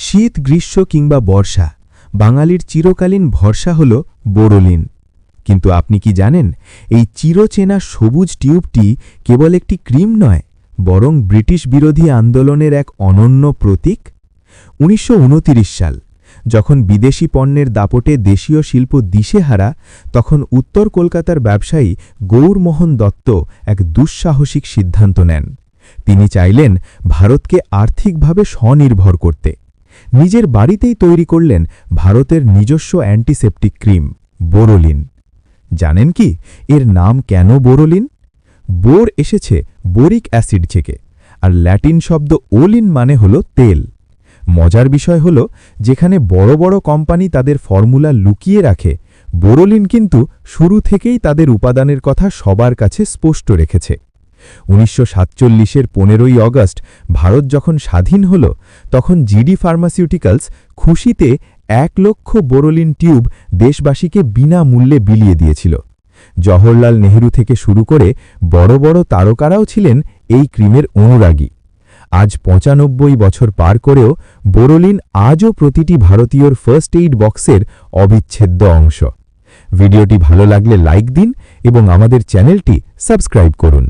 শীত, গ্রীষ্ম কিংবা বর্ষা, বাঙালির চিরকালীন ভরসা হল বোরোলিন। কিন্তু আপনি কি জানেন, এই চিরচেনা সবুজ টিউবটি কেবল একটি ক্রিম নয়, বরং ব্রিটিশ বিরোধী আন্দোলনের এক অনন্য প্রতীক। ১৯২৯ সাল, যখন বিদেশি পণ্যের দাপটে দেশীয় শিল্প দিশেহারা, তখন উত্তর কলকাতার ব্যবসায়ী গৌরমোহন দত্ত এক দুঃসাহসিক সিদ্ধান্ত নেন। তিনি চাইলেন ভারতকে আর্থিকভাবে স্বনির্ভর করতে। নিজের বাড়িতেই তৈরি করলেন ভারতের নিজস্ব অ্যান্টিসেপটিক ক্রিম বোরোলিন। জানেন কি এর নাম কেন বোরোলিন? বোর এসেছে বোরিক অ্যাসিড থেকে, আর ল্যাটিন শব্দ ওলিন মানে হল তেল। মজার বিষয় হল, যেখানে বড় বড় কোম্পানি তাদের ফর্মুলা লুকিয়ে রাখে, বোরোলিন কিন্তু শুরু থেকেই তাদের উপাদানের কথা সবার কাছে স্পষ্ট রেখেছে। ১৯৪৭-এর ১৫ই অগস্ট ভারত যখন স্বাধীন হল, তখন জিডি ফার্মাসিউটিক্যালস খুশিতে ১ লক্ষ বোরোলিন টিউব দেশবাসীকে বিনামূল্যে বিলিয়ে দিয়েছিল। জওহরলাল নেহরু থেকে শুরু করে বড় বড় তারকারাও ছিলেন এই ক্রিমের অনুরাগী। আজ ৯৫ বছর পার করেও বোরোলিন আজও প্রতিটি ভারতীয়র ফার্স্ট এইড বক্সের অবিচ্ছেদ্য অংশ। ভিডিওটি ভালো লাগলে লাইক দিন এবং আমাদের চ্যানেলটি সাবস্ক্রাইব করুন।